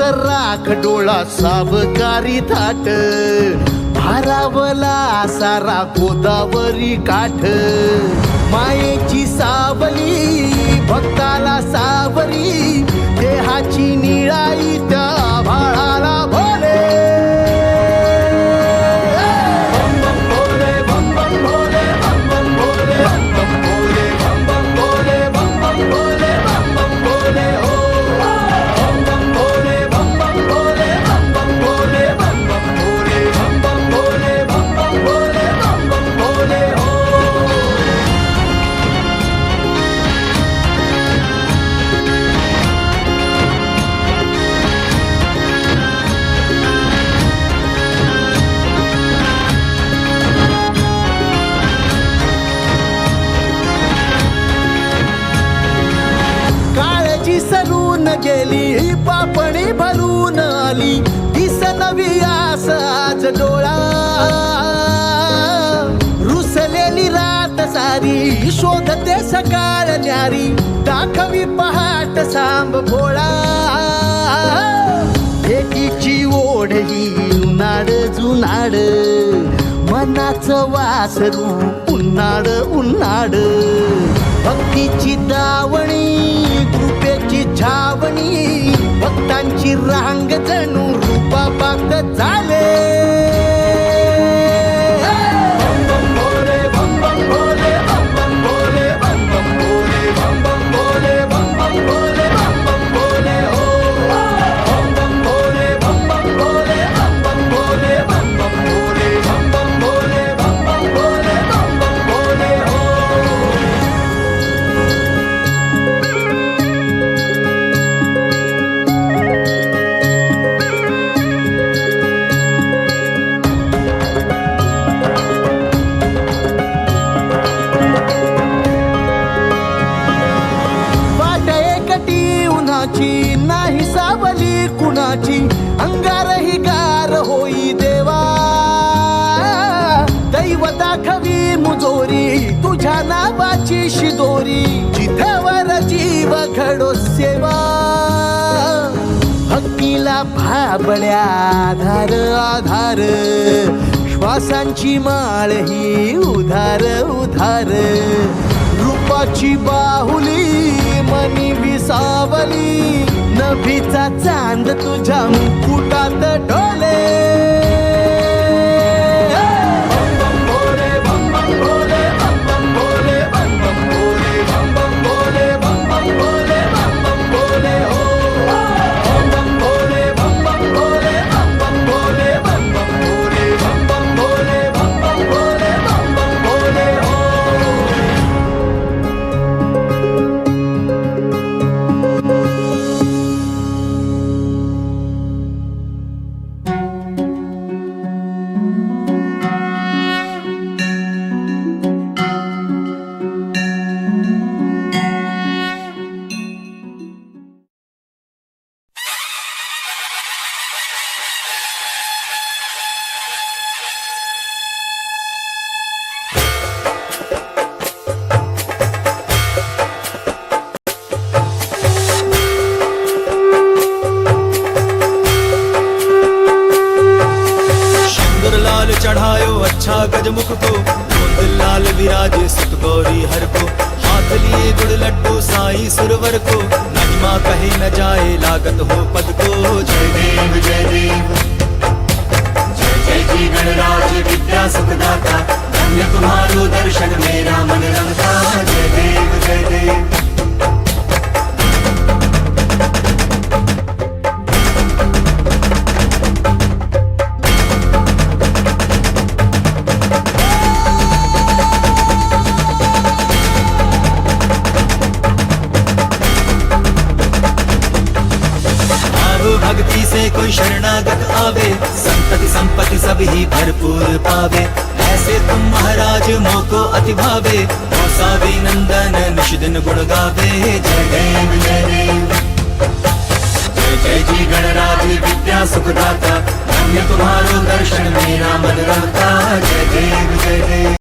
राख डोळा सावकारी थाट भारावला सारा गोदावरी काठ मायेची सावली भक्ताला सावरी देहाची निळाई त्या भाळाला भोले सरून गेली पापणी भरून आली दिस नवी आस आज डोळा रुसलेली रात सारी शोधते सकाळ न्यारी दाखवी पहाट सांब भोळा एकीची ओढ ही उन्हाळ जुनाड मनाचं वासरू उन्हाळ उन्हाळ भक्तीची दावणी कृपेची छावणी भक्तांची रांग जणू रूपाबाग झाले नाही सावली कुणाची अंगार ही गार होई देवा दैव दाखवी मुजोरी तुझ्या नावाची शिदोरी जिथवर जीव घडो सेवा भक्तीला भाबड्या आधार आधार श्वासांची माळ ही उधार उधार रूपाची बाहुली मनी विसावली नभीचा चांद तुझ्या मुकुटात डोले चढ़ायो अच्छा गजमुख को गोंद लाल विराजे सुत गौरी हर को हाथ लिए गुड़ लड्डू साई सुरवर को महिमा कहे न जाए लागत हो पद को जय देव जय देव जय जय जी गणराज विद्या सुखदाता धन्य तुम्हारो दर्शन मेरा मन रंगा जय देव जय देव भक्ति से कोई शरणागत आवे संतति संपत्ति सब ही भरपूर पावे ऐसे तुम महाराज मोको अति भावे मौसावी नंदन निशिदिन गुण गावे जय देव जय देव जय जय जी गणराज विद्या सुखदाता धन्य तुम्हारो दर्शन मेरा मन रमता जय देव जय देव।